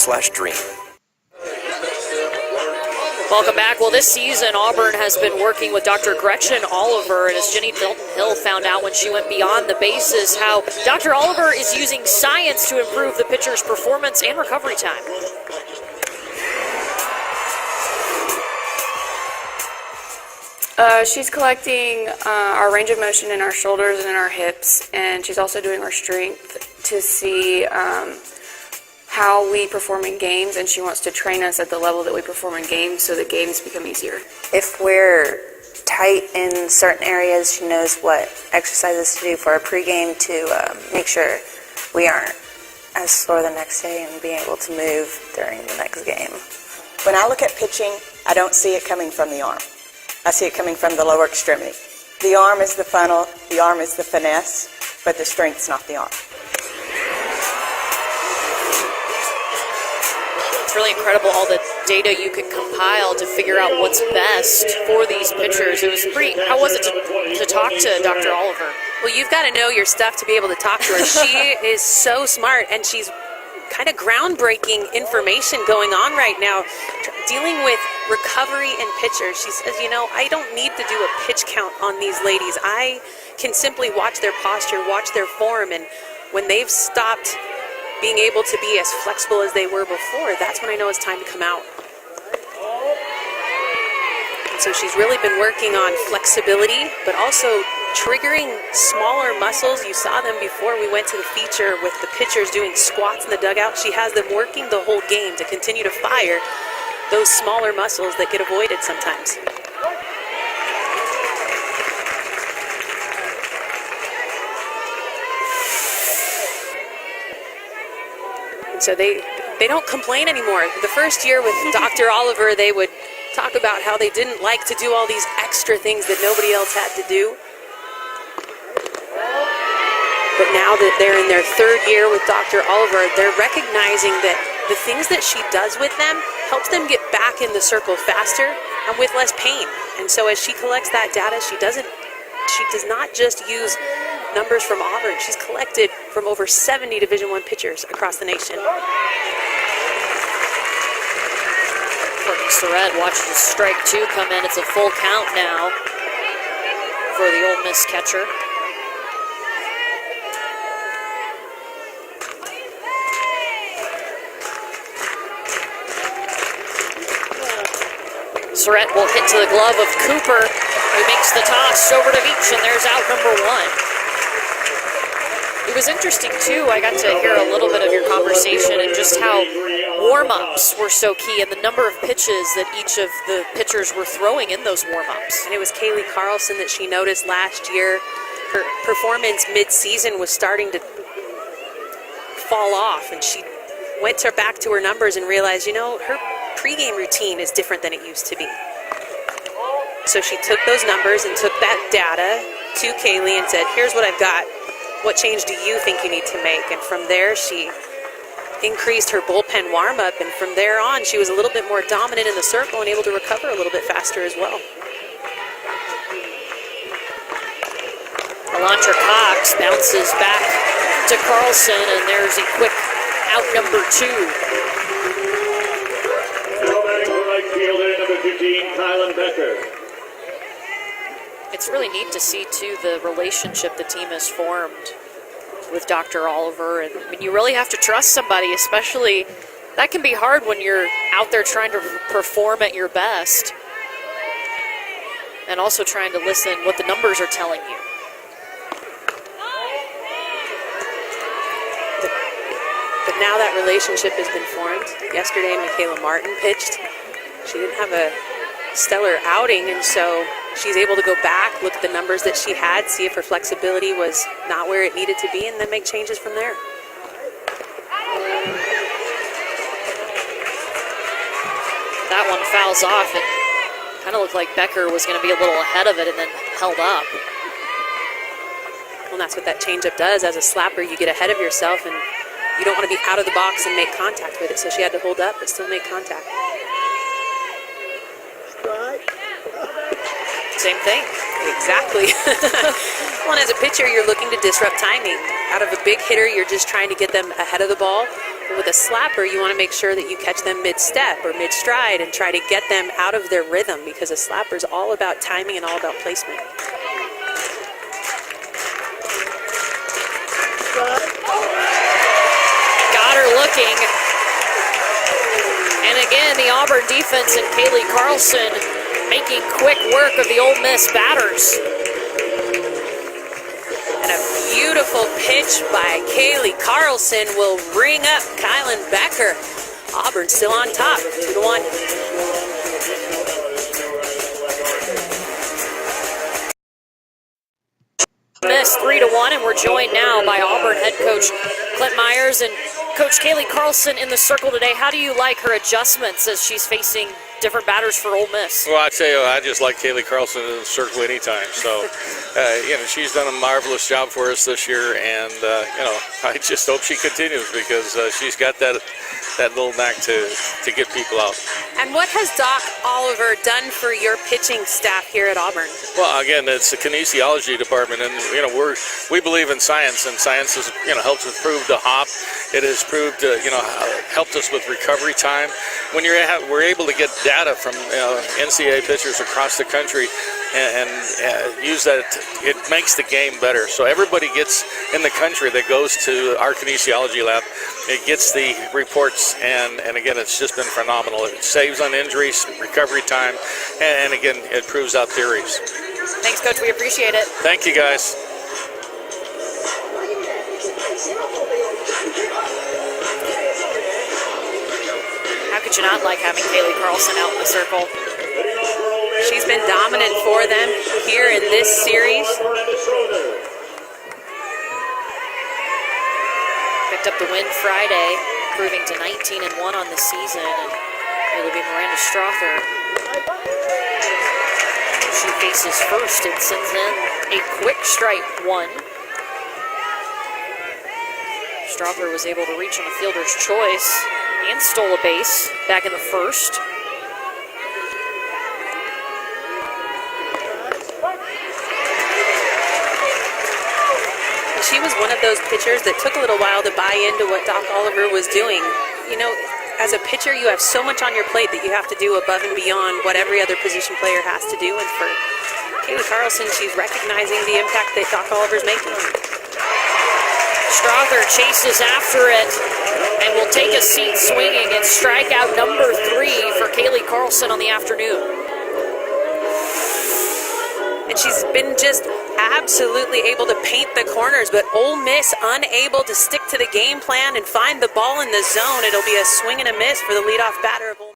auburn.edu/dream. Welcome back. Well, this season, Auburn has been working with Dr. Gretchen Oliver, and as Jenny Hilton-Hill found out when she went beyond the bases, how Dr. Oliver is using science to improve the pitcher's performance and recovery time. She's collecting our range of motion in our shoulders and in our hips, and she's also doing our strength to see how we perform in games, and she wants to train us at the level that we perform in games so that games become easier. If we're tight in certain areas, she knows what exercises to do for our pregame to make sure we aren't as sore the next day and being able to move during the next game. When I look at pitching, I don't see it coming from the arm. I see it coming from the lower extremity. The arm is the funnel, the arm is the finesse, but the strength's not the arm. It's really incredible all the data you can compile to figure out what's best for these pitchers. It was pretty, how was it to talk to Dr. Oliver? Well, you've got to know your stuff to be able to talk to her. She is so smart, and she's kind of groundbreaking information going on right now, dealing with recovery and pitchers. She says, you know, I don't need to do a pitch count on these ladies. I can simply watch their posture, watch their form, and when they've stopped being able to be as flexible as they were before, that's when I know it's time to come out. And so she's really been working on flexibility, but also triggering smaller muscles. You saw them before we went to the feature with the pitchers doing squats in the dugout. She has them working the whole game to continue to fire those smaller muscles that get avoided sometimes. And so they don't complain anymore. The first year with Dr. Oliver, they would talk about how they didn't like to do all these extra things that nobody else had to do. But now that they're in their third year with Dr. Oliver, they're recognizing that the things that she does with them helps them get back in the circle faster and with less pain. And so as she collects that data, she does not just use numbers from Auburn. She's collected from over 70 Division I pitchers across the nation. Courtney Surratt watches a strike two come in. It's a full count now for the Ole Miss catcher. Surratt will hit to the glove of Cooper, who makes the toss over to Veach, and there's out number one. It was interesting, too. I got to hear a little bit of your conversation and just how warm-ups were so key and the number of pitches that each of the pitchers were throwing in those warm-ups. And it was Kaylee Carlson that she noticed last year. Her performance mid-season was starting to fall off, and she went back to her numbers and realized, you know, her pregame routine is different than it used to be. So she took those numbers and took that data to Kaylee and said, here's what I've got. What change do you think you need to make? And from there, she increased her bullpen warm-up, and from there on, she was a little bit more dominant in the circle and able to recover a little bit faster as well. Elantra Cox bounces back to Carlson, and there's a quick out number two. It's really neat to see, too, the relationship the team has formed with Dr. Oliver. And I mean, you really have to trust somebody, especially that can be hard when you're out there trying to perform at your best and also trying to listen what the numbers are telling you. But now that relationship has been formed. Yesterday, Michaela Martin pitched. She didn't have a stellar outing, and so she's able to go back, look at the numbers that she had, see if her flexibility was not where it needed to be, and then make changes from there. That one fouls off. It kind of looked like Becker was going to be a little ahead of it and then held up. Well, that's what that changeup does. As a slapper, you get ahead of yourself, and you don't want to be out of the box and make contact with it. So she had to hold up but still make contact. Same thing. Exactly. Well, and as a pitcher, you're looking to disrupt timing. Out of a big hitter, you're just trying to get them ahead of the ball. But with a slapper, you want to make sure that you catch them mid-step or mid-stride and try to get them out of their rhythm, because a slapper is all about timing and all about placement. Got her looking. And again, the Auburn defense and Kaylee Carlson making quick work of the Ole Miss batters. And a beautiful pitch by Kaylee Carlson will ring up Kylan Becker. Auburn still on top, 2-1. Miss 3-1, and we're joined now by Auburn head coach Clint Myers and Coach Kaylee Carlson in the circle today. How do you like her adjustments as she's facing different batters for Ole Miss? Well, I tell you, I just like Kaylee Carlson in the circle anytime. So, she's done a marvelous job for us this year, and I just hope she continues, because she's got that little knack to get people out. And what has Doc Oliver done for your pitching staff here at Auburn? Well, again, it's the kinesiology department, and we believe in science, and science has helped improve the hop. It has proved helped us with recovery time. When we're able to get data from NCAA pitchers across the country and use that, it makes the game better. So everybody gets in the country that goes to our kinesiology lab, it gets the reports, and again, it's just been phenomenal. It saves on injuries, recovery time, and again, it proves out theories. Thanks, Coach. We appreciate it. Thank you, guys. How could you not like having Kaylee Carlson out in the circle? She's been dominant for them here in this series. Picked up the win Friday, improving to 19-1 on the season, and it'll be Miranda Strother. She faces first and sends in a quick strike one. Strother was able to reach on a fielder's choice and stole a base back in the first. She was one of those pitchers that took a little while to buy into what Doc Oliver was doing. As a pitcher, you have so much on your plate that you have to do above and beyond what every other position player has to do. And for Kaylee Carlson, she's recognizing the impact that Doc Oliver's making. Strother chases after it and will take a seat swinging, and strikeout number 3 for Kaylee Carlson on the afternoon. And she's been just absolutely able to paint the corners, but Ole Miss unable to stick to the game plan and find the ball in the zone. It'll be a swing and a miss for the leadoff batter of Ole Miss.